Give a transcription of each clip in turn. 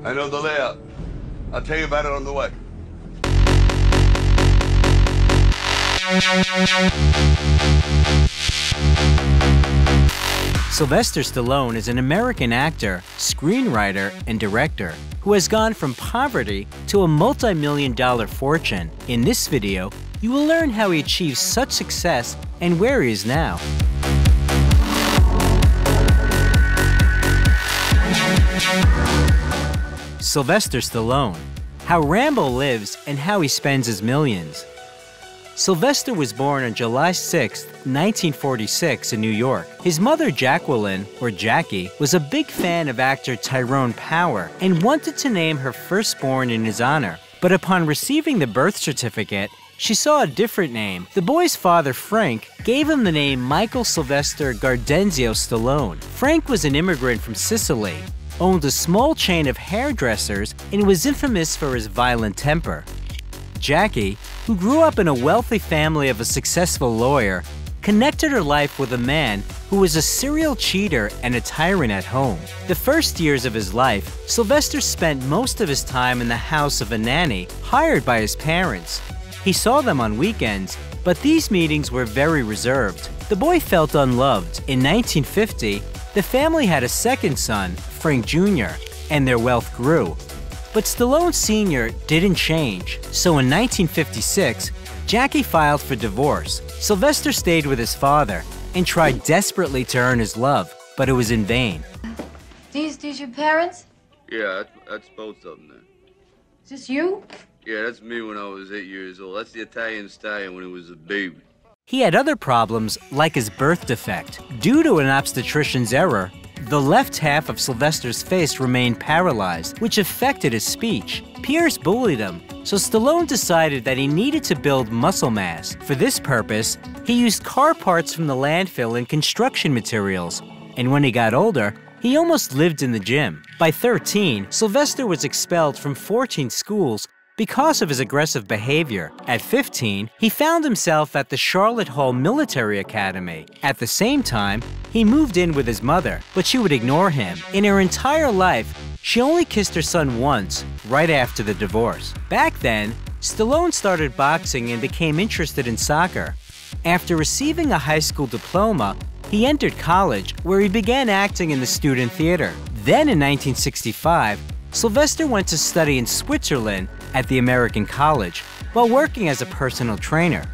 I know the layout. I'll tell you about it on the way. Sylvester Stallone is an American actor, screenwriter, and director who has gone from poverty to a multi-million-dollar fortune. In this video, you will learn how he achieved such success and where he is now. Sylvester Stallone, how Rambo lives and how he spends his millions. Sylvester was born on July 6, 1946 in New York. His mother, Jacqueline, or Jackie, was a big fan of actor Tyrone Power and wanted to name her firstborn in his honor. But upon receiving the birth certificate, she saw a different name. The boy's father, Frank, gave him the name Michael Sylvester Gardenzio Stallone. Frank was an immigrant from Sicily, owned a small chain of hairdressers, and was infamous for his violent temper. Jackie, who grew up in a wealthy family of a successful lawyer, connected her life with a man who was a serial cheater and a tyrant at home. The first years of his life, Sylvester spent most of his time in the house of a nanny hired by his parents. He saw them on weekends, but these meetings were very reserved. The boy felt unloved. In 1950, the family had a second son, Frank Jr., and their wealth grew. But Stallone Sr. didn't change, so in 1956, Jackie filed for divorce. Sylvester stayed with his father and tried desperately to earn his love, but it was in vain. These your parents? Yeah, that's both of them there. Is this you? Yeah, that's me when I was 8 years old. That's the Italian stallion when he was a baby. He had other problems, like his birth defect. Due to an obstetrician's error, the left half of Sylvester's face remained paralyzed, which affected his speech. Peers bullied him, so Stallone decided that he needed to build muscle mass. For this purpose, he used car parts from the landfill and construction materials. And when he got older, he almost lived in the gym. By 13, Sylvester was expelled from 14 schools because of his aggressive behavior. At 15, he found himself at the Charlotte Hall Military Academy. At the same time, he moved in with his mother, but she would ignore him. In her entire life, she only kissed her son once, right after the divorce. Back then, Stallone started boxing and became interested in soccer. After receiving a high school diploma, he entered college, where he began acting in the student theater. Then in 1965, Sylvester went to study in Switzerland at the American College while working as a personal trainer.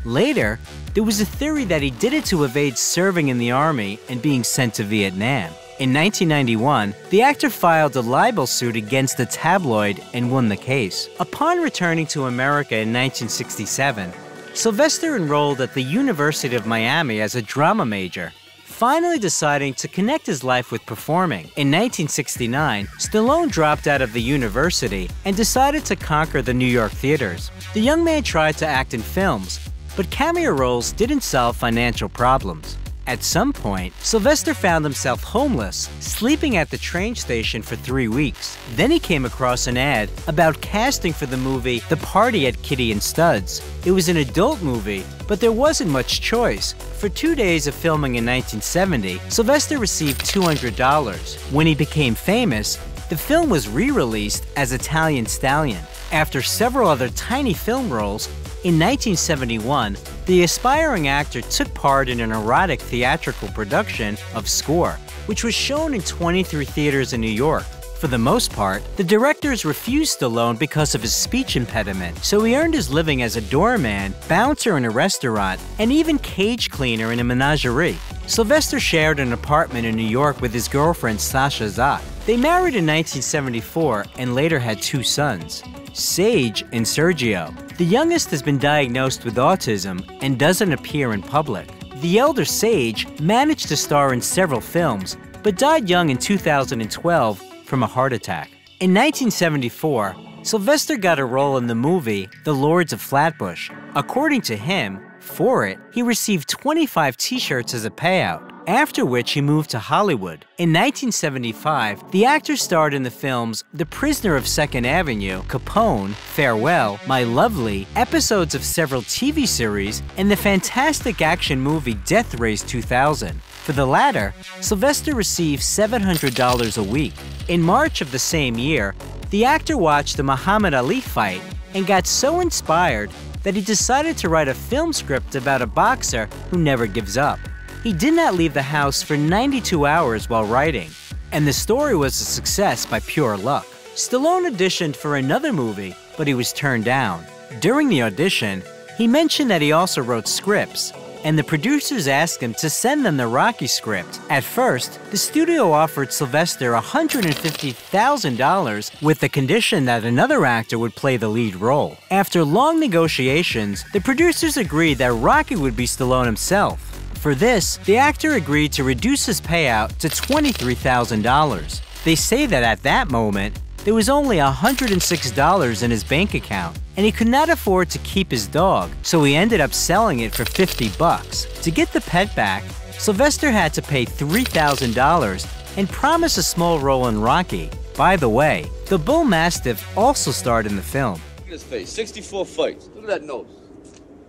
Later, there was a theory that he did it to evade serving in the army and being sent to Vietnam. In 1991, the actor filed a libel suit against the tabloid and won the case. Upon returning to America in 1967, Sylvester enrolled at the University of Miami as a drama major, finally deciding to connect his life with performing. In 1969, Stallone dropped out of the university and decided to conquer the New York theaters. The young man tried to act in films, but cameo roles didn't solve financial problems. At some point, Sylvester found himself homeless, sleeping at the train station for 3 weeks. Then he came across an ad about casting for the movie The Party at Kitty and Studs. It was an adult movie, but there wasn't much choice. For 2 days of filming in 1970, Sylvester received $200. When he became famous, the film was re-released as Italian Stallion. After several other tiny film roles, in 1971, the aspiring actor took part in an erotic theatrical production of Score, which was shown in 23 theaters in New York. For the most part, the directors refused Stallone because of his speech impediment, so he earned his living as a doorman, bouncer in a restaurant, and even cage cleaner in a menagerie. Sylvester shared an apartment in New York with his girlfriend Sasha Zak. They married in 1974 and later had 2 sons, Sage and Sergio. The youngest has been diagnosed with autism and doesn't appear in public. The elder Sage managed to star in several films, but died young in 2012 from a heart attack. In 1974, Sylvester got a role in the movie The Lords of Flatbush. According to him, for it, he received 25 t-shirts as a payout, after which he moved to Hollywood. In 1975, the actor starred in the films The Prisoner of Second Avenue, Capone, Farewell, My Lovely, episodes of several TV series, and the fantastic action movie Death Race 2000. For the latter, Sylvester received $700 a week. In March of the same year, the actor watched the Muhammad Ali fight and got so inspired that he decided to write a film script about a boxer who never gives up. He did not leave the house for 92 hours while writing, and the story was a success by pure luck. Stallone auditioned for another movie, but he was turned down. During the audition, he mentioned that he also wrote scripts, and the producers asked him to send them the Rocky script. At first, the studio offered Sylvester $150,000 with the condition that another actor would play the lead role. After long negotiations, the producers agreed that Rocky would be Stallone himself. For this, the actor agreed to reduce his payout to $23,000. They say that at that moment, there was only $106 in his bank account, and he could not afford to keep his dog, so he ended up selling it for $50. To get the pet back, Sylvester had to pay $3,000 and promise a small role in Rocky. By the way, the Bull Mastiff also starred in the film. Look at his face, 64 fights. Look at that nose.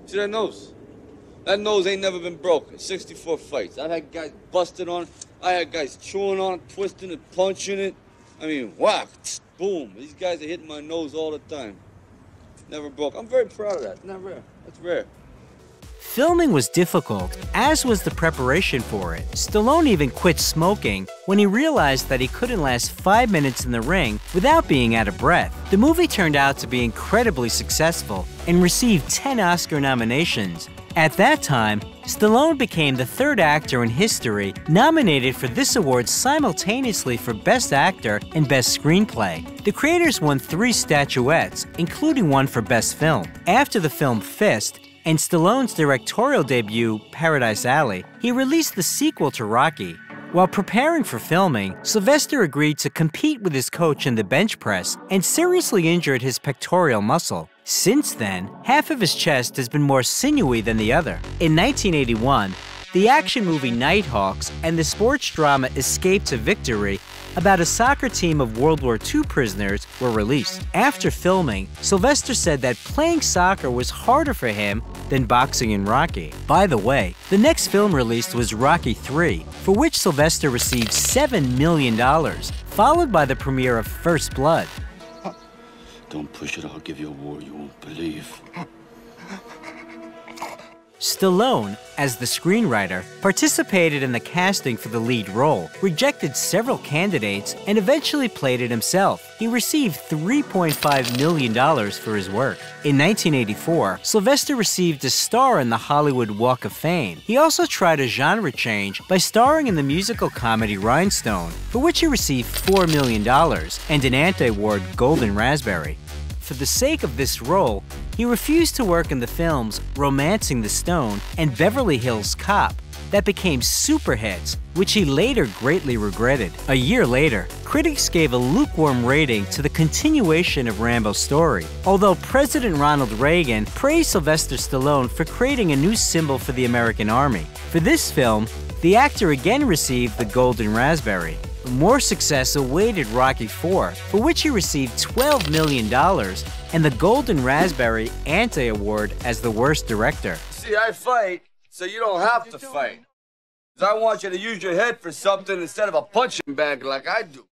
See that nose? That nose ain't never been broken. 64 fights. I've had guys busted on it. I had guys chewing on it, twisting it, punching it. I mean, whack, boom. These guys are hitting my nose all the time. Never broke. I'm very proud of that. Not rare. That's rare. Filming was difficult, as was the preparation for it. Stallone even quit smoking when he realized that he couldn't last 5 minutes in the ring without being out of breath. The movie turned out to be incredibly successful and received 10 Oscar nominations. At that time, Stallone became the third actor in history nominated for this award simultaneously for Best Actor and Best Screenplay. The creators won 3 statuettes, including one for Best Film. After the film Fist and Stallone's directorial debut, Paradise Alley, he released the sequel to Rocky. While preparing for filming, Sylvester agreed to compete with his coach in the bench press and seriously injured his pectoral muscle. Since then, half of his chest has been more sinewy than the other. In 1981, the action movie Nighthawks and the sports drama Escape to Victory about a soccer team of World War II prisoners were released. After filming, Sylvester said that playing soccer was harder for him than boxing in Rocky. By the way, the next film released was Rocky III, for which Sylvester received $7 million, followed by the premiere of First Blood. Don't push it, I'll give you a war you won't believe. Stallone, as the screenwriter, participated in the casting for the lead role, rejected several candidates, and eventually played it himself. He received $3.5 million for his work. In 1984, Sylvester received a star in the Hollywood Walk of Fame. He also tried a genre change by starring in the musical comedy Rhinestone, for which he received $4 million and an anti-award Golden Raspberry. For the sake of this role, he refused to work in the films Romancing the Stone and Beverly Hills Cop that became super hits, which he later greatly regretted. A year later, critics gave a lukewarm rating to the continuation of Rambo's story, although President Ronald Reagan praised Sylvester Stallone for creating a new symbol for the American Army. For this film, the actor again received the Golden Raspberry. More success awaited Rocky IV, for which he received $12 million and the Golden Raspberry Anti-Award as the worst director. See, I fight, so you don't have to fight. 'Cause I want you to use your head for something instead of a punching bag like I do.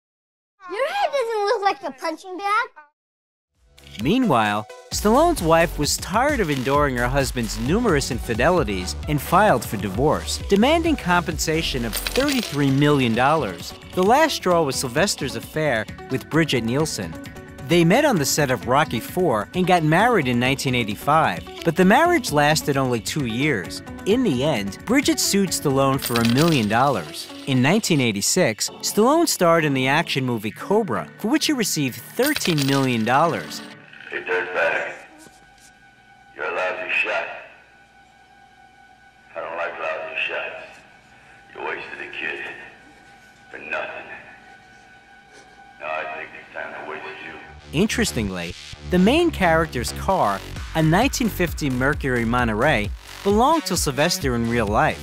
Your head doesn't look like a punching bag. Meanwhile, Stallone's wife was tired of enduring her husband's numerous infidelities and filed for divorce, demanding compensation of $33 million. The last straw was Sylvester's affair with Bridget Nielsen. They met on the set of Rocky IV and got married in 1985, but the marriage lasted only 2 years. In the end, Bridget sued Stallone for $1 million. In 1986, Stallone starred in the action movie Cobra, for which he received $13 million. Hey, dirtbag. You're a lousy shot. I don't like lousy shots. You wasted a kid. For nothing. Now I think it's time to waste you. Interestingly, the main character's car, a 1950 Mercury Monterey, belonged to Sylvester in real life.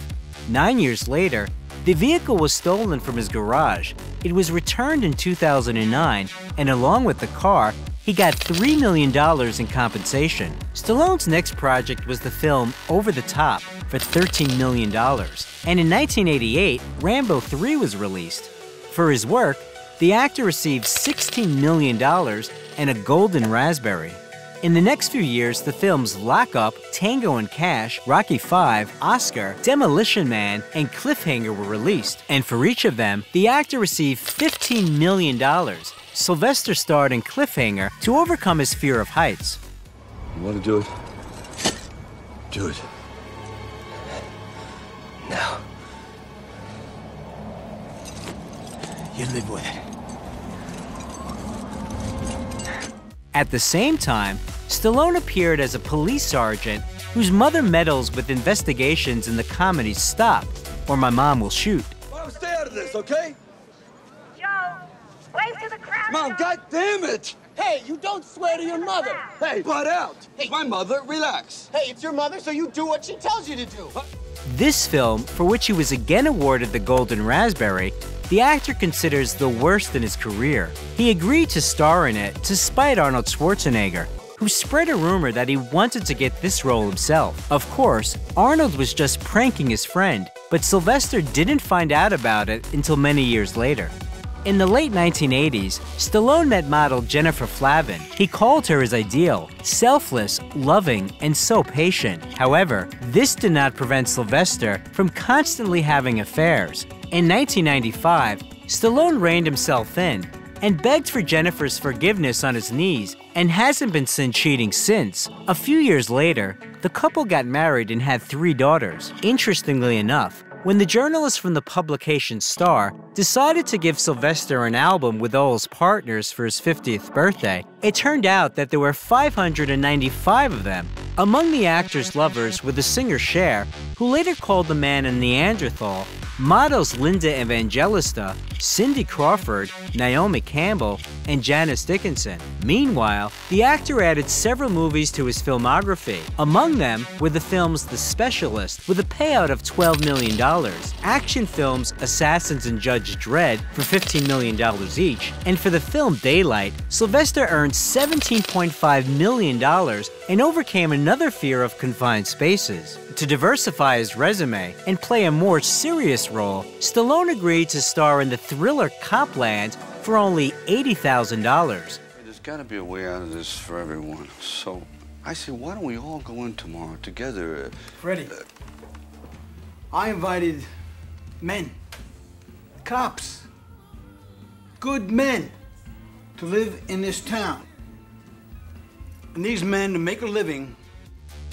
9 years later, the vehicle was stolen from his garage. It was returned in 2009, and along with the car, He got $3 million in compensation. Stallone's next project was the film Over the Top for $13 million. And in 1988, Rambo 3 was released. For his work, the actor received $16 million and a Golden Raspberry. In the next few years, the films Lock Up, Tango and Cash, Rocky V, Oscar, Demolition Man, and Cliffhanger were released. And for each of them, the actor received $15 million. Sylvester starred in Cliffhanger to overcome his fear of heights. You want to do it? Do it. Now. You live with it. At the same time, Stallone appeared as a police sergeant whose mother meddles with investigations in the comedy Stop, or My Mom Will Shoot. Mom, stay out of this, okay? Joe, wave to the crowd. Mom, God damn it! Hey, you don't swear to your mother. Hey, butt out! Hey, my mother, relax. Hey, it's your mother, so you do what she tells you to do. This film, for which he was again awarded the Golden Raspberry, the actor considers the worst in his career. He agreed to star in it to spite Arnold Schwarzenegger, who spread a rumor that he wanted to get this role himself. Of course, Arnold was just pranking his friend, but Sylvester didn't find out about it until many years later. In the late 1980s, Stallone met model Jennifer Flavin. He called her his ideal, selfless, loving, and so patient. However, this did not prevent Sylvester from constantly having affairs. In 1995, Stallone reined himself in and begged for Jennifer's forgiveness on his knees and hasn't been seen cheating since. A few years later, the couple got married and had 3 daughters. Interestingly enough, when the journalist from the publication Star decided to give Sylvester an album with all his partners for his 50th birthday, it turned out that there were 595 of them. Among the actor's lovers were the singer Cher, who later called the man a Neanderthal, models Linda Evangelista, Cindy Crawford, Naomi Campbell, and Janice Dickinson. Meanwhile, the actor added several movies to his filmography. Among them were the films The Specialist, with a payout of $12 million, action films Assassins and Judge Dredd for $15 million each, and for the film Daylight, Sylvester earned $17.5 million and overcame another fear of confined spaces. To diversify his resume and play a more serious role, Stallone agreed to star in the thriller Copland for only $80,000. There's got to be a way out of this for everyone. So I say, why don't we all go in tomorrow together? Freddie, I invited men, cops, good men to live in this town. And these men to make a living.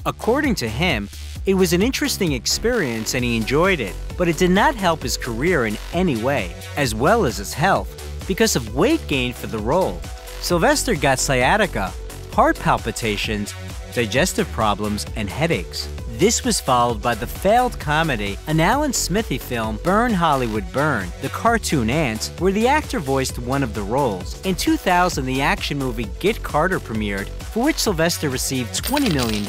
According to him, it was an interesting experience and he enjoyed it, but it did not help his career in any way, as well as his health, because of weight gain for the role. Sylvester got sciatica, heart palpitations, digestive problems, and headaches. This was followed by the failed comedy, an Alan Smithy film, Burn Hollywood Burn, The Cartoon Ants, where the actor voiced one of the roles. In 2000, the action movie Get Carter premiered, for which Sylvester received $20 million.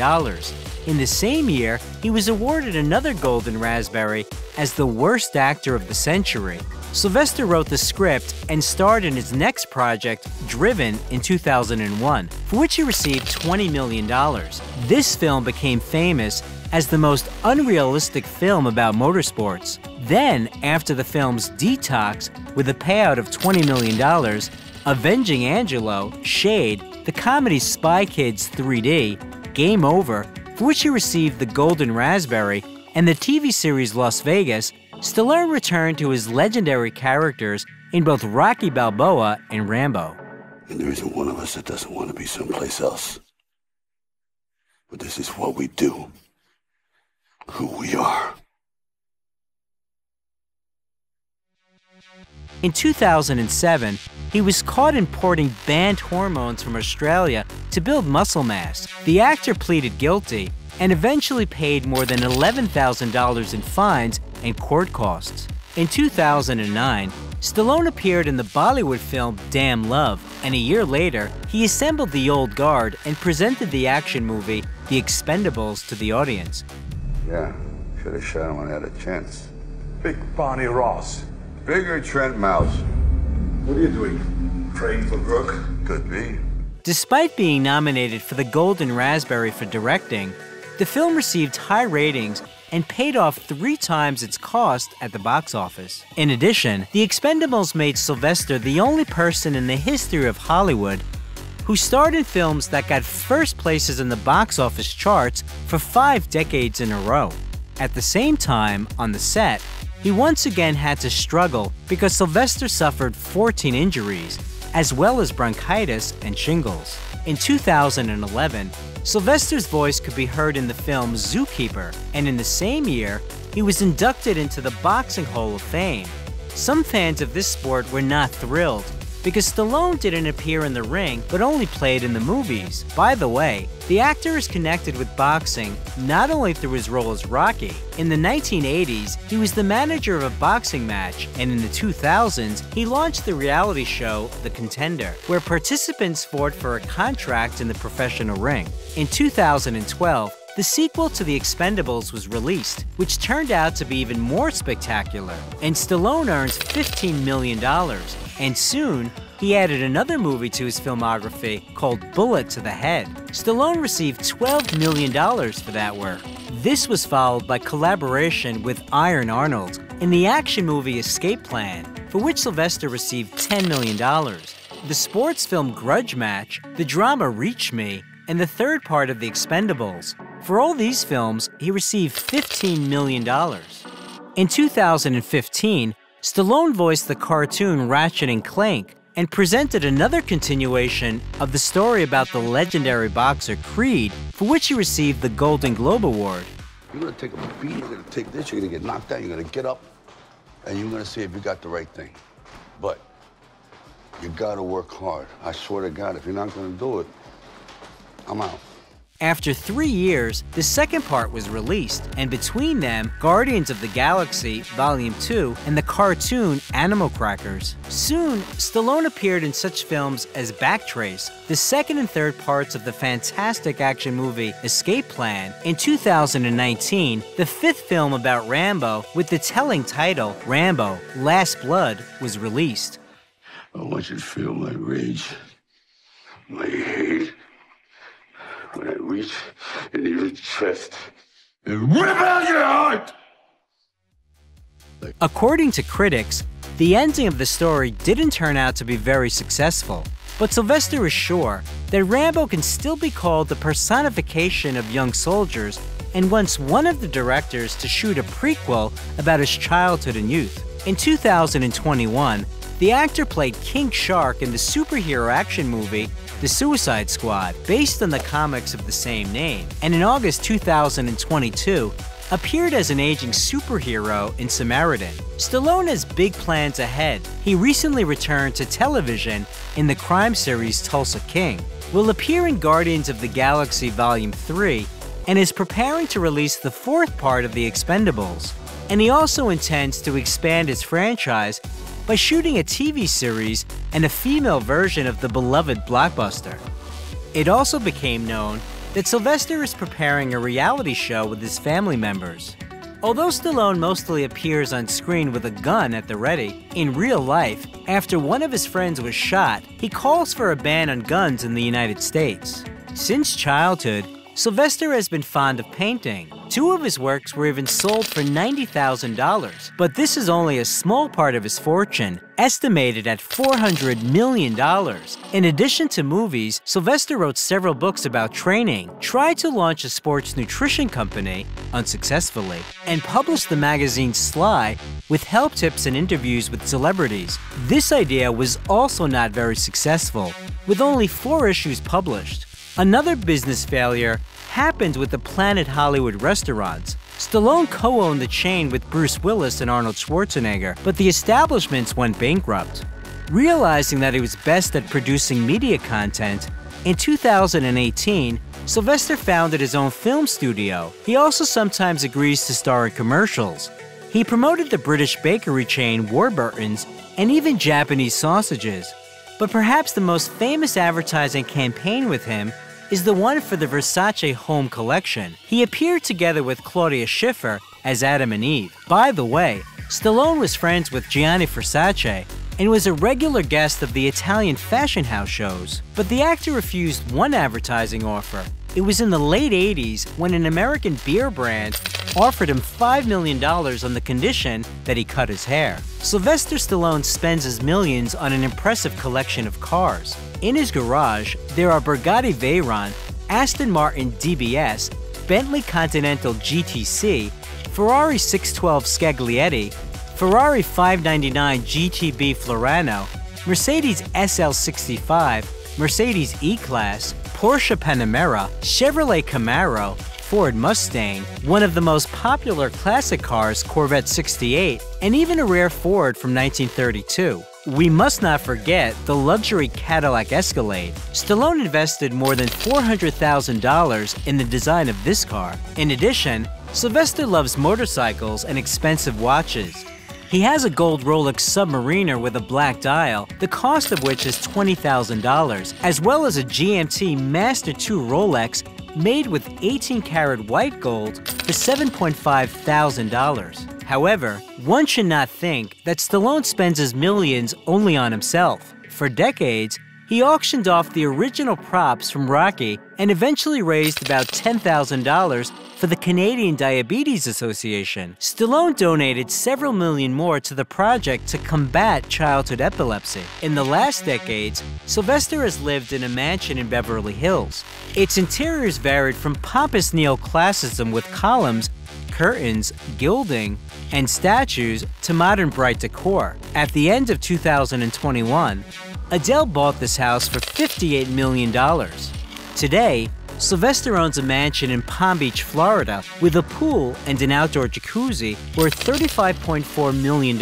In the same year, he was awarded another Golden Raspberry as the worst actor of the century. Sylvester wrote the script and starred in his next project, Driven, in 2001, for which he received $20 million. This film became famous as the most unrealistic film about motorsports. Then, after the film's Detox, with a payout of $20 million, Avenging Angelo, Shade, the comedy Spy Kids 3D, Game Over, for which he received the Golden Raspberry, and the TV series Las Vegas, Stallone returned to his legendary characters in both Rocky Balboa and Rambo. And there isn't one of us that doesn't want to be someplace else. But this is what we do. Who we are. In 2007, he was caught importing banned hormones from Australia to build muscle mass. The actor pleaded guilty and eventually paid more than $11,000 in fines and court costs. In 2009, Stallone appeared in the Bollywood film Damn Love, and a year later, he assembled the old guard and presented the action movie The Expendables to the audience. Yeah, should have shot him when I had a chance. Big Barney Ross. Bigger Trent Mouse. What are you doing? Praying for Brooke? Could be. Despite being nominated for the Golden Raspberry for directing, the film received high ratings and paid off 3 times its cost at the box office. In addition, The Expendables made Sylvester the only person in the history of Hollywood who starred in films that got first places in the box office charts for 5 decades in a row. At the same time, on the set, he once again had to struggle because Sylvester suffered 14 injuries, as well as bronchitis and shingles. In 2011, Sylvester's voice could be heard in the film Zookeeper, and in the same year, he was inducted into the Boxing Hall of Fame. Some fans of this sport were not thrilled because Stallone didn't appear in the ring but only played in the movies. By the way, the actor is connected with boxing not only through his role as Rocky. In the 1980s, he was the manager of a boxing match, and in the 2000s, he launched the reality show The Contender, where participants fought for a contract in the professional ring. In 2012, the sequel to The Expendables was released, which turned out to be even more spectacular, and Stallone earns $15 million. And soon, he added another movie to his filmography called Bullet to the Head. Stallone received $12 million for that work. This was followed by collaboration with Iron Arnold in the action movie Escape Plan, for which Sylvester received $10 million. The sports film Grudge Match, the drama Reach Me, and the third part of The Expendables. For all these films, he received $15 million. In 2015, Stallone voiced the cartoon Ratchet & Clank and presented another continuation of the story about the legendary boxer Creed, for which he received the Golden Globe Award. You're gonna take a beat, you're gonna take this, you're gonna get knocked out, you're gonna get up, and you're gonna see if you got the right thing. But you gotta work hard. I swear to God, if you're not gonna do it, I'm out. After 3 years, the second part was released, and between them, Guardians of the Galaxy Volume 2 and the cartoon Animal Crackers. Soon, Stallone appeared in such films as Backtrace, the second and third parts of the fantastic action movie Escape Plan. In 2019, the fifth film about Rambo, with the telling title Rambo: Last Blood, was released. I want you to feel my rage, my hate, when I reach into your chest and rip out your heart! According to critics, the ending of the story didn't turn out to be very successful, but Sylvester is sure that Rambo can still be called the personification of young soldiers and wants one of the directors to shoot a prequel about his childhood and youth. In 2021, the actor played King Shark in the superhero action movie The Suicide Squad, based on the comics of the same name, and in August 2022, appeared as an aging superhero in Samaritan. Stallone has big plans ahead. He recently returned to television in the crime series Tulsa King, will appear in Guardians of the Galaxy Volume 3, and is preparing to release the fourth part of The Expendables. And he also intends to expand his franchise by shooting a TV series and a female version of the beloved blockbuster. It also became known that Sylvester is preparing a reality show with his family members. Although Stallone mostly appears on screen with a gun at the ready, in real life, after one of his friends was shot, he calls for a ban on guns in the United States. Since childhood, Sylvester has been fond of painting. 2 of his works were even sold for $90,000, but this is only a small part of his fortune, estimated at $400 million. In addition to movies, Sylvester wrote several books about training, tried to launch a sports nutrition company, unsuccessfully, and published the magazine Sly with help tips and interviews with celebrities. This idea was also not very successful, with only 4 issues published. Another business failure happened with the Planet Hollywood restaurants. Stallone co-owned the chain with Bruce Willis and Arnold Schwarzenegger, but the establishments went bankrupt. Realizing that he was best at producing media content, in 2018, Sylvester founded his own film studio. He also sometimes agrees to star in commercials. He promoted the British bakery chain Warburton's and even Japanese sausages. But perhaps the most famous advertising campaign with him is the one for the Versace home collection. He appeared together with Claudia Schiffer as Adam and Eve. By the way, Stallone was friends with Gianni Versace, and was a regular guest of the Italian fashion house shows. But the actor refused one advertising offer. It was in the late 80s when an American beer brand offered him $5 million on the condition that he cut his hair. Sylvester Stallone spends his millions on an impressive collection of cars. In his garage, there are Bugatti Veyron, Aston Martin DBS, Bentley Continental GTC, Ferrari 612 Scaglietti, Ferrari 599 GTB Fiorano, Mercedes SL65, Mercedes E-Class, Porsche Panamera, Chevrolet Camaro, Ford Mustang, one of the most popular classic cars, Corvette 68, and even a rare Ford from 1932. We must not forget the luxury Cadillac Escalade. Stallone invested more than $400,000 in the design of this car. In addition, Sylvester loves motorcycles and expensive watches. He has a gold Rolex Submariner with a black dial, the cost of which is $20,000, as well as a GMT Master 2 Rolex made with 18-karat white gold for $7,500. However, one should not think that Stallone spends his millions only on himself. For decades, he auctioned off the original props from Rocky and eventually raised about $10,000 for the Canadian Diabetes Association. Stallone donated several million more to the project to combat childhood epilepsy. In the last decades, Sylvester has lived in a mansion in Beverly Hills. Its interiors varied from pompous neoclassicism with columns, curtains, gilding, and statues to modern bright decor. At the end of 2021, Adele bought this house for $58 million. Today, Sylvester owns a mansion in Palm Beach, Florida, with a pool and an outdoor jacuzzi worth $35.4 million,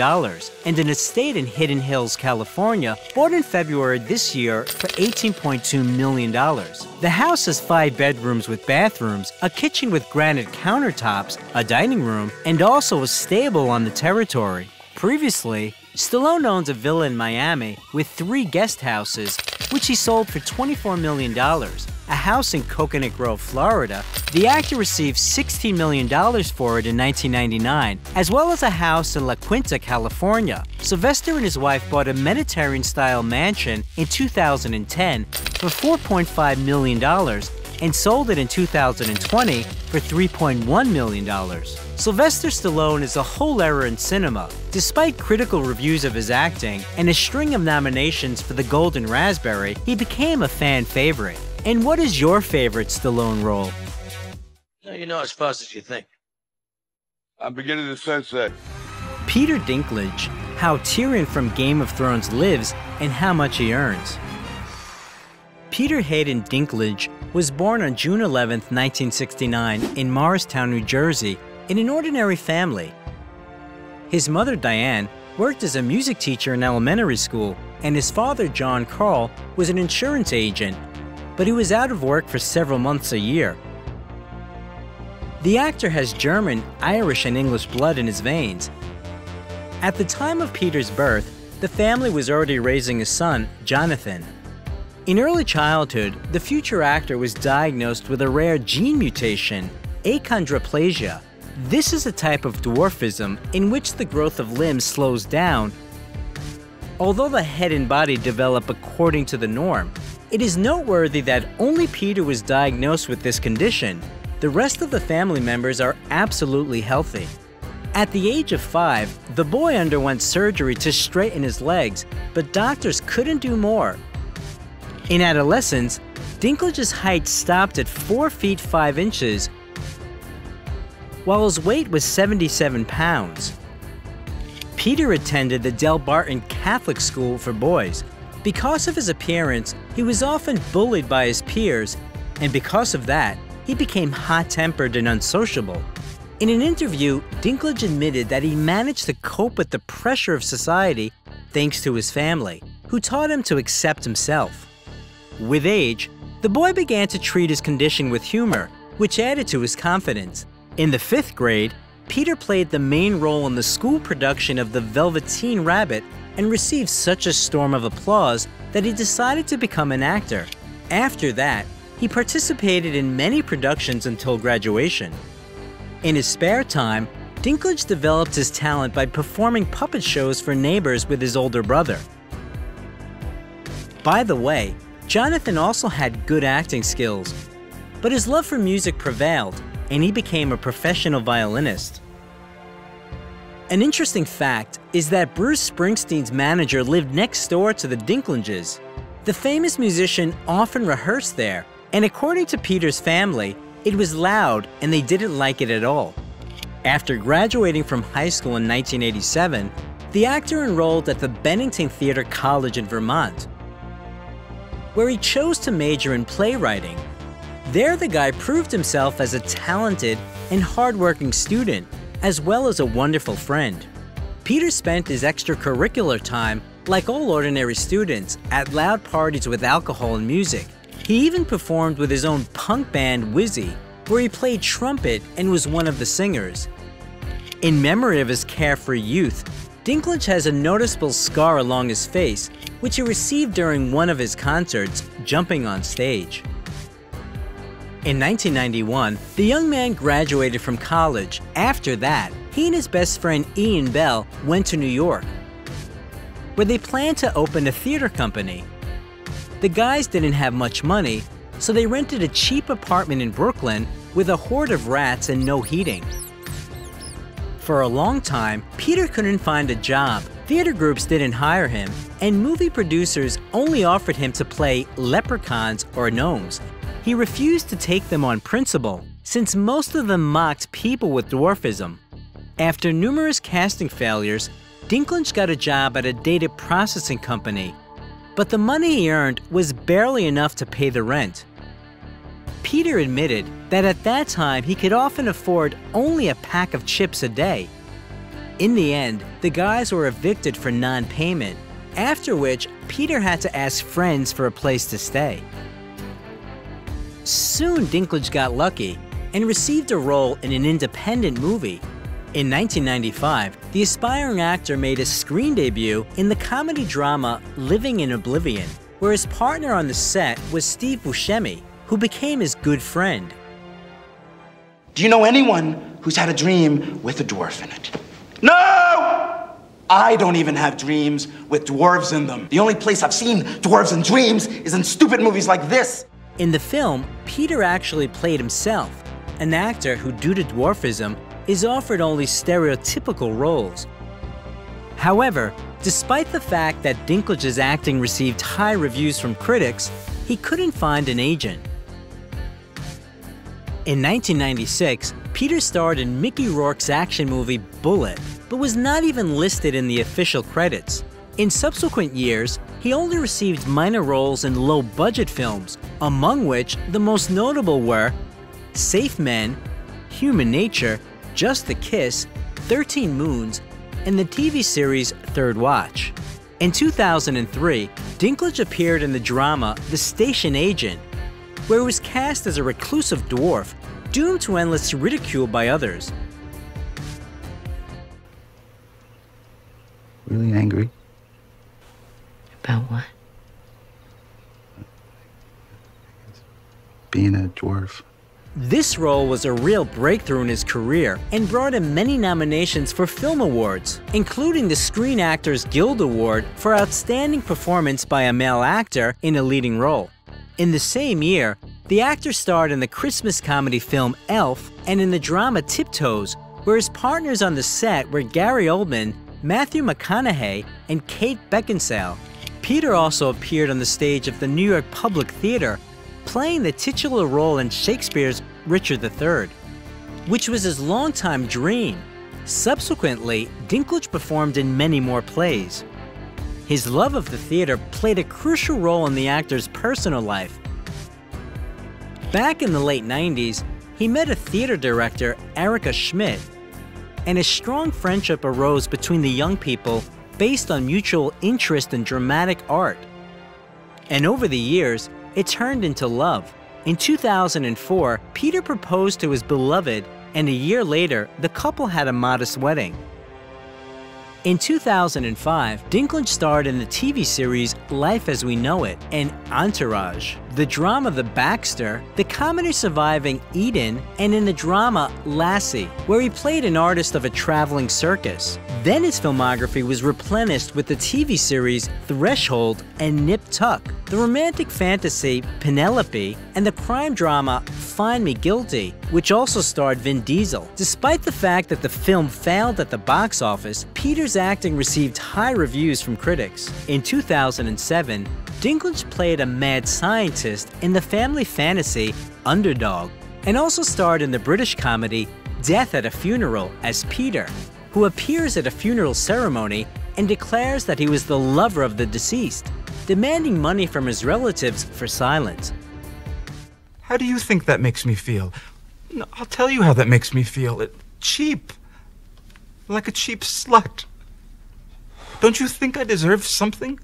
and an estate in Hidden Hills, California, bought in February this year for $18.2 million. The house has 5 bedrooms with bathrooms, a kitchen with granite countertops, a dining room, and also a stable on the territory. Previously, Stallone owns a villa in Miami with 3 guest houses, which he sold for $24 million. A house in Coconut Grove, Florida. The actor received $16 million for it in 1999, as well as a house in La Quinta, California. Sylvester and his wife bought a Mediterranean-style mansion in 2010 for $4.5 million and sold it in 2020 for $3.1 million. Sylvester Stallone is a whole era in cinema. Despite critical reviews of his acting and a string of nominations for the Golden Raspberry, he became a fan favorite. And what is your favorite Stallone role? You're not as fast as you think. I'm beginning to sense that. Peter Dinklage, how Tyrion from Game of Thrones lives and how much he earns. Peter Hayden Dinklage was born on June 11, 1969 in Morristown, New Jersey, in an ordinary family. His mother, Diane, worked as a music teacher in elementary school, and his father, John Carl, was an insurance agent, but he was out of work for several months a year. The actor has German, Irish, and English blood in his veins. At the time of Peter's birth, the family was already raising a son, Jonathan. In early childhood, the future actor was diagnosed with a rare gene mutation, achondroplasia. This is a type of dwarfism in which the growth of limbs slows down. Although the head and body develop according to the norm, it is noteworthy that only Peter was diagnosed with this condition. The rest of the family members are absolutely healthy. At the age of 5, the boy underwent surgery to straighten his legs, but doctors couldn't do more. In adolescence, Dinklage's height stopped at 4 feet 5 inches, while his weight was 77 pounds. Peter attended the Del Barton Catholic School for Boys. Because of his appearance, he was often bullied by his peers, and because of that, he became hot-tempered and unsociable. In an interview, Dinklage admitted that he managed to cope with the pressure of society thanks to his family, who taught him to accept himself. With age, the boy began to treat his condition with humor, which added to his confidence. In the 5th grade, Peter played the main role in the school production of The Velveteen Rabbit and received such a storm of applause that he decided to become an actor. After that, he participated in many productions until graduation. In his spare time, Dinklage developed his talent by performing puppet shows for neighbors with his older brother. By the way, Jonathan also had good acting skills, but his love for music prevailed, and he became a professional violinist. An interesting fact is that Bruce Springsteen's manager lived next door to the Dinklages. The famous musician often rehearsed there, and according to Peter's family, it was loud and they didn't like it at all. After graduating from high school in 1987, the actor enrolled at the Bennington Theatre College in Vermont, where he chose to major in playwriting. There, the guy proved himself as a talented and hardworking student, as well as a wonderful friend. Peter spent his extracurricular time, like all ordinary students, at loud parties with alcohol and music. He even performed with his own punk band, Wizzy, where he played trumpet and was one of the singers. In memory of his carefree youth, Dinklage has a noticeable scar along his face, which he received during one of his concerts, jumping on stage. In 1991, the young man graduated from college. After that, he and his best friend Ian Bell went to New York, where they planned to open a theater company. The guys didn't have much money, so they rented a cheap apartment in Brooklyn with a horde of rats and no heating. For a long time, Peter couldn't find a job, theater groups didn't hire him, and movie producers only offered him to play leprechauns or gnomes. He refused to take them on principle, since most of them mocked people with dwarfism. After numerous casting failures, Dinklage got a job at a data processing company, but the money he earned was barely enough to pay the rent. Peter admitted that at that time he could often afford only a pack of chips a day. In the end, the guys were evicted for non-payment, after which Peter had to ask friends for a place to stay. Soon Dinklage got lucky and received a role in an independent movie. In 1995, the aspiring actor made his screen debut in the comedy drama Living in Oblivion, where his partner on the set was Steve Buscemi, who became his good friend. Do you know anyone who's had a dream with a dwarf in it? No! I don't even have dreams with dwarves in them. The only place I've seen dwarves in dreams is in stupid movies like this. In the film, Peter actually played himself, an actor who, due to dwarfism, is offered only stereotypical roles. However, despite the fact that Dinklage's acting received high reviews from critics, he couldn't find an agent. In 1996, Peter starred in Mickey Rourke's action movie Bullet, but was not even listed in the official credits. In subsequent years, he only received minor roles in low-budget films, among which the most notable were Safe Men, Human Nature, Just a Kiss, 13 Moons, and the TV series Third Watch. In 2003, Dinklage appeared in the drama The Station Agent, where he was cast as a reclusive dwarf, doomed to endless ridicule by others. Really angry? About what? Being a dwarf. This role was a real breakthrough in his career and brought him many nominations for film awards, including the Screen Actors Guild Award for Outstanding Performance by a Male Actor in a Leading Role. In the same year, the actor starred in the Christmas comedy film Elf and in the drama Tiptoes, where his partners on the set were Gary Oldman, Matthew McConaughey, and Kate Beckinsale. Peter also appeared on the stage of the New York Public Theater, playing the titular role in Shakespeare's Richard III, which was his longtime dream. Subsequently, Dinklage performed in many more plays. His love of the theater played a crucial role in the actor's personal life. Back in the late 90s, he met a theater director, Erica Schmidt, and a strong friendship arose between the young people based on mutual interest in dramatic art. And over the years, it turned into love. In 2004, Peter proposed to his beloved, and a year later, the couple had a modest wedding. In 2005, Dinklage starred in the TV series Life as We Know It and Entourage, the drama The Baxter, the comedy Surviving Eden, and in the drama Lassie, where he played an artist of a traveling circus. Then his filmography was replenished with the TV series Threshold and Nip Tuck, the romantic fantasy Penelope, and the crime drama Find Me Guilty, which also starred Vin Diesel. Despite the fact that the film failed at the box office, Peter's acting received high reviews from critics. In 2007, Dinklage played a mad scientist in the family fantasy Underdog, and also starred in the British comedy Death at a Funeral as Peter, who appears at a funeral ceremony and declares that he was the lover of the deceased, demanding money from his relatives for silence. How do you think that makes me feel? No, I'll tell you how that makes me feel. Cheap. Like a cheap slut. Don't you think I deserve something?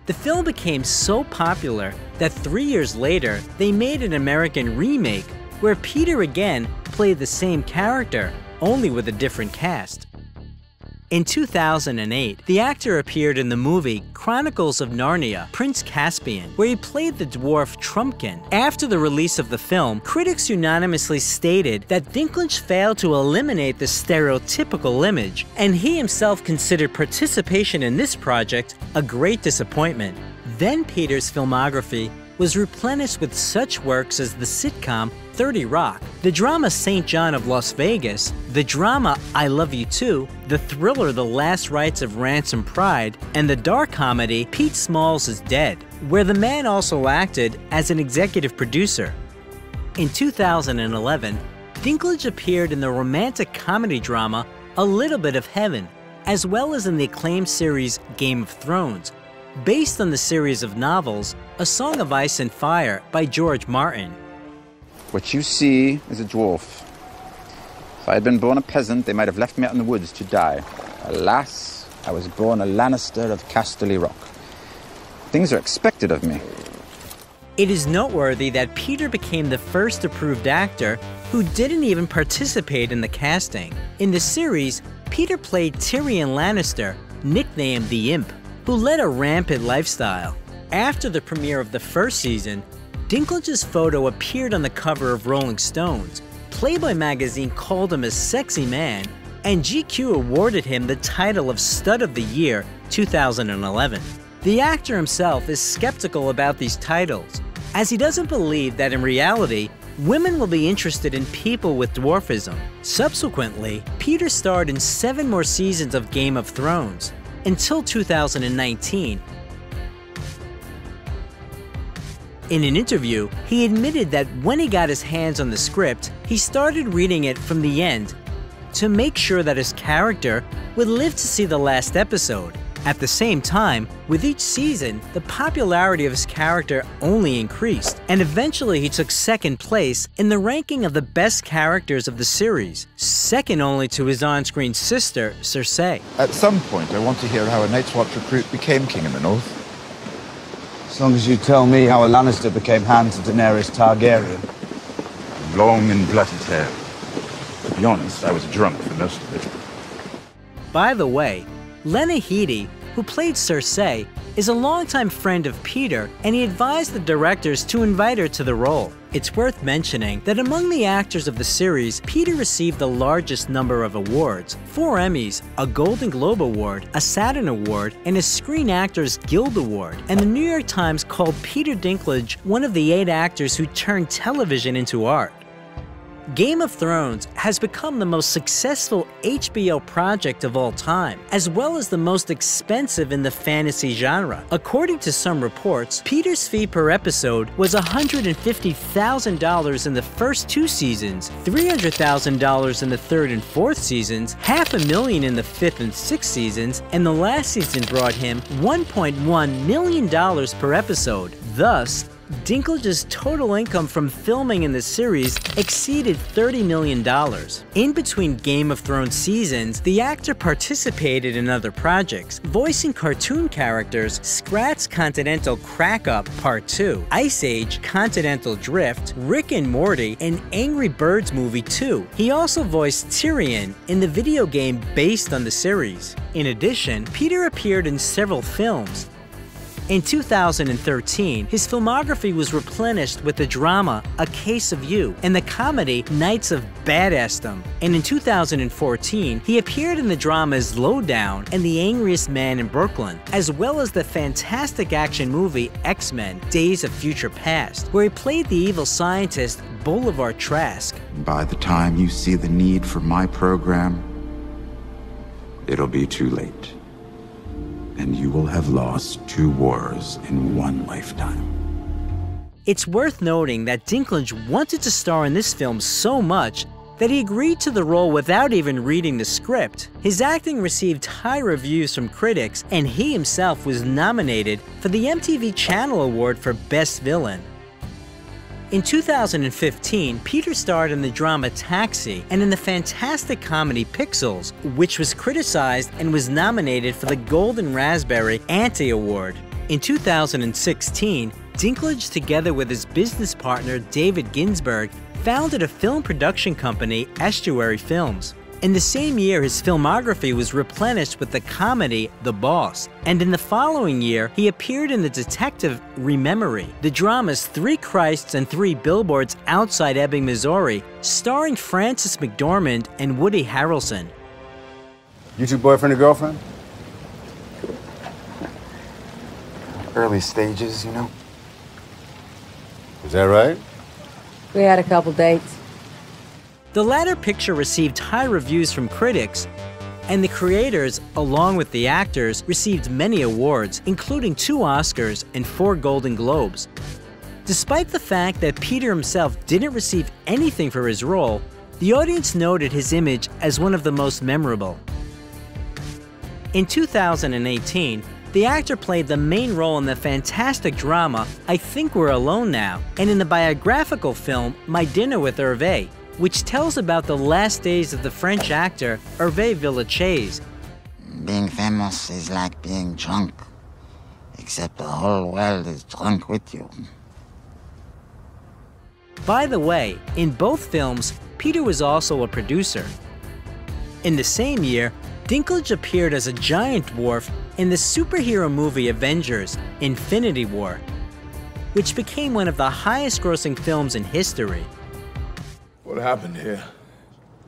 The film became so popular that 3 years later, they made an American remake where Peter again played the same character, only with a different cast. In 2008, the actor appeared in the movie Chronicles of Narnia, Prince Caspian, where he played the dwarf Trumpkin. After the release of the film, critics unanimously stated that Dinklage failed to eliminate the stereotypical image, and he himself considered participation in this project a great disappointment. Then Peter's filmography was replenished with such works as the sitcom 30 Rock, the drama St. John of Las Vegas, the drama I Love You Too, the thriller The Last Rites of Ransom Pride, and the dark comedy Pete Smalls is Dead, where the man also acted as an executive producer. In 2011, Dinklage appeared in the romantic comedy drama A Little Bit of Heaven, as well as in the acclaimed series Game of Thrones, based on the series of novels A Song of Ice and Fire by George Martin. What you see is a dwarf. If I had been born a peasant, they might have left me out in the woods to die. Alas, I was born a Lannister of Casterly Rock. Things are expected of me. It is noteworthy that Peter became the first approved actor who didn't even participate in the casting. In the series, Peter played Tyrion Lannister, nicknamed the Imp, who led a rampant lifestyle. After the premiere of the first season, Dinklage's photo appeared on the cover of Rolling Stones. Playboy magazine called him a sexy man, and GQ awarded him the title of Stud of the Year 2011. The actor himself is skeptical about these titles, as he doesn't believe that in reality, women will be interested in people with dwarfism. Subsequently, Peter starred in 7 more seasons of Game of Thrones, until 2019. In an interview, he admitted that when he got his hands on the script, he started reading it from the end to make sure that his character would live to see the last episode. At the same time, with each season, the popularity of his character only increased, and eventually he took second place in the ranking of the best characters of the series, second only to his on-screen sister, Cersei. At some point, I want to hear how a Night's Watch recruit became king in the north. As long as you tell me how a Lannister became hand to Daenerys Targaryen. Long and bloody tale. To be honest, I was drunk for most of it. By the way, Lena Headey, who played Cersei, is a longtime friend of Peter, and he advised the directors to invite her to the role. It's worth mentioning that among the actors of the series, Peter received the largest number of awards: 4 Emmys, a Golden Globe Award, a Saturn Award, and a Screen Actors Guild Award. And the New York Times called Peter Dinklage one of the 8 actors who turned television into art. Game of Thrones has become the most successful HBO project of all time, as well as the most expensive in the fantasy genre. According to some reports, Peter's fee per episode was $150,000 in the first 2 seasons, $300,000 in the 3rd and 4th seasons, $500,000 in the 5th and 6th seasons, and the last season brought him $1.1 million per episode. Thus, Dinklage's total income from filming in the series exceeded $30 million. In between Game of Thrones seasons, the actor participated in other projects, voicing cartoon characters Scrat's Continental Crack-Up Part 2, Ice Age, Continental Drift, Rick and Morty, and Angry Birds Movie 2. He also voiced Tyrion in the video game based on the series. In addition, Peter appeared in several films. In 2013, his filmography was replenished with the drama A Case of You and the comedy Nights of Badassdom. And in 2014, he appeared in the dramas Lowdown and The Angriest Man in Brooklyn, as well as the fantastic action movie X-Men: Days of Future Past, where he played the evil scientist Boulevard Trask. By the time you see the need for my program, it'll be too late. And you will have lost 2 wars in 1 lifetime. It's worth noting that Dinklage wanted to star in this film so much that he agreed to the role without even reading the script. His acting received high reviews from critics, and he himself was nominated for the MTV Channel Award for Best Villain. In 2015, Peter starred in the drama Taxi and in the fantastic comedy Pixels, which was criticized and was nominated for the Golden Raspberry Anti Award. In 2016, Dinklage, together with his business partner David Ginsburg, founded a film production company, Estuary Films. In the same year, his filmography was replenished with the comedy The Boss, and in the following year, he appeared in the detective Rememory, the dramas 3 Christs and 3 Billboards Outside Ebbing, Missouri, starring Frances McDormand and Woody Harrelson. You 2 boyfriend and girlfriend? Early stages, you know? Is that right? We had a couple dates. The latter picture received high reviews from critics, and the creators, along with the actors, received many awards, including 2 Oscars and 4 Golden Globes. Despite the fact that Peter himself didn't receive anything for his role, the audience noted his image as one of the most memorable. In 2018, the actor played the main role in the fantastic drama I Think We're Alone Now, and in the biographical film My Dinner with Hervé, which tells about the last days of the French actor Hervé Villechaize. Being famous is like being drunk, except the whole world is drunk with you. By the way, in both films, Peter was also a producer. In the same year, Dinklage appeared as a giant dwarf in the superhero movie Avengers: Infinity War, which became one of the highest-grossing films in history. What happened here?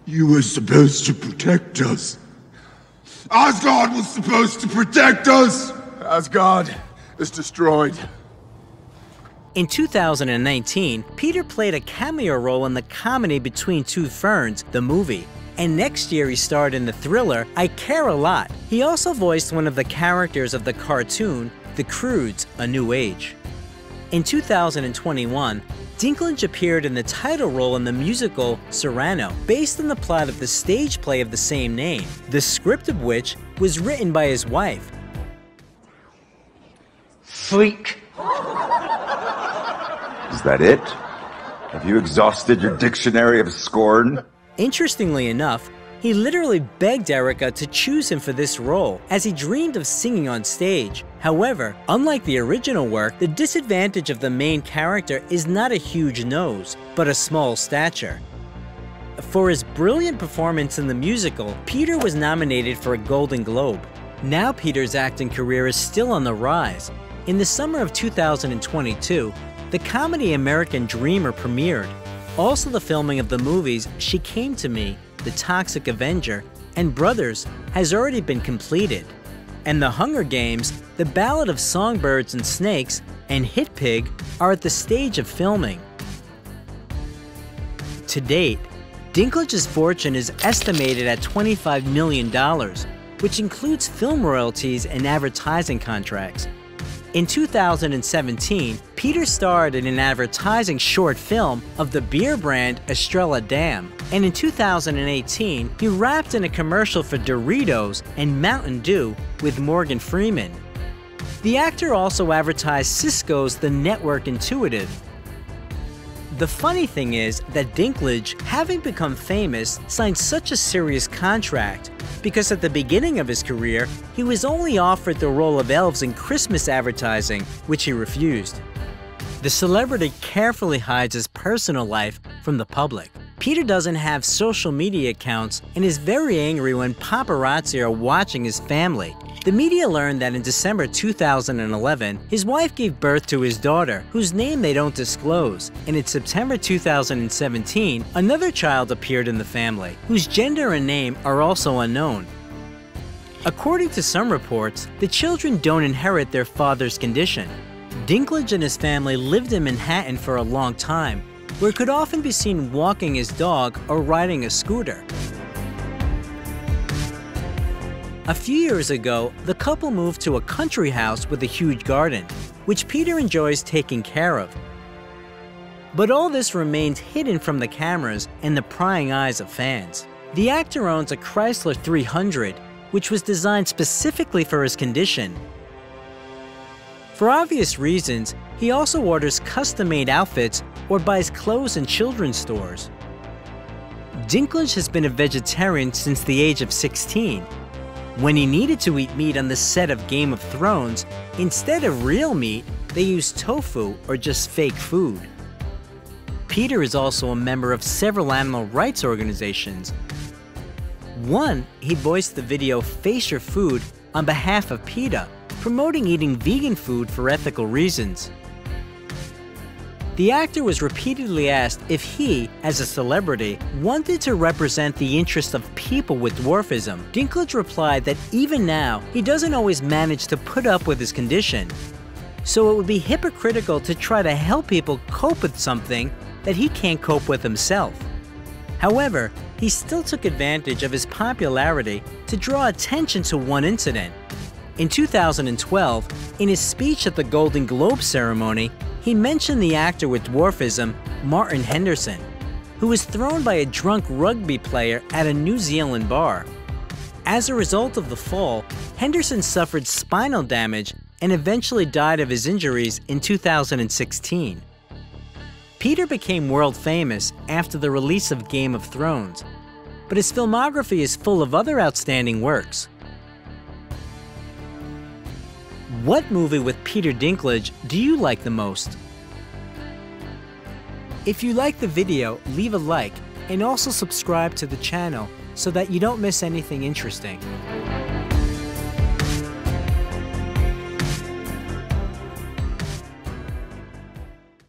You were supposed to protect us. Asgard was supposed to protect us! Asgard is destroyed. In 2019, Peter played a cameo role in the comedy Between Two Ferns, the movie. And next year he starred in the thriller I Care a Lot. He also voiced one of the characters of the cartoon The Croods: A New Age. In 2021, Dinklage appeared in the title role in the musical Cyrano, based on the plot of the stage play of the same name, the script of which was written by his wife. Freak. Is that it? Have you exhausted your dictionary of scorn? Interestingly enough, he literally begged Erica to choose him for this role, as he dreamed of singing on stage. However, unlike the original work, the disadvantage of the main character is not a huge nose, but a small stature. For his brilliant performance in the musical, Peter was nominated for a Golden Globe. Now Peter's acting career is still on the rise. In the summer of 2022, the comedy American Dreamer premiered. Also, the filming of the movies She Came to Me, The Toxic Avenger, and Brothers has already been completed. And The Hunger Games, The Ballad of Songbirds and Snakes, and Hit Pig are at the stage of filming. To date, Dinklage's fortune is estimated at $25 million, which includes film royalties and advertising contracts. In 2017, Peter starred in an advertising short film of the beer brand Estrella Damm, and in 2018, he rapped in a commercial for Doritos and Mountain Dew with Morgan Freeman. The actor also advertised Cisco's The Network Intuitive. The funny thing is that Dinklage, having become famous, signed such a serious contract because at the beginning of his career, he was only offered the role of elves in Christmas advertising, which he refused. The celebrity carefully hides his personal life from the public. Peter doesn't have social media accounts and is very angry when paparazzi are watching his family. The media learned that in December 2011, his wife gave birth to his daughter, whose name they don't disclose, and in September 2017, another child appeared in the family, whose gender and name are also unknown. According to some reports, the children don't inherit their father's condition. Dinklage and his family lived in Manhattan for a long time, where he could often be seen walking his dog or riding a scooter. A few years ago, the couple moved to a country house with a huge garden, which Peter enjoys taking care of. But all this remains hidden from the cameras and the prying eyes of fans. The actor owns a Chrysler 300, which was designed specifically for his condition. For obvious reasons, he also orders custom-made outfits or buys clothes in children's stores. Dinklage has been a vegetarian since the age of 16. When he needed to eat meat on the set of Game of Thrones, instead of real meat, they used tofu or just fake food. Peter is also a member of several animal rights organizations. One, he voiced the video Face Your Food on behalf of PETA, promoting eating vegan food for ethical reasons. The actor was repeatedly asked if he, as a celebrity, wanted to represent the interests of people with dwarfism. Dinklage replied that even now, he doesn't always manage to put up with his condition. So it would be hypocritical to try to help people cope with something that he can't cope with himself. However, he still took advantage of his popularity to draw attention to one incident. In 2012, in his speech at the Golden Globe ceremony, he mentioned the actor with dwarfism, Martin Henderson, who was thrown by a drunk rugby player at a New Zealand bar. As a result of the fall, Henderson suffered spinal damage and eventually died of his injuries in 2016. Peter became world famous after the release of Game of Thrones, but his filmography is full of other outstanding works. What movie with Peter Dinklage do you like the most? If you like the video, leave a like and also subscribe to the channel so that you don't miss anything interesting.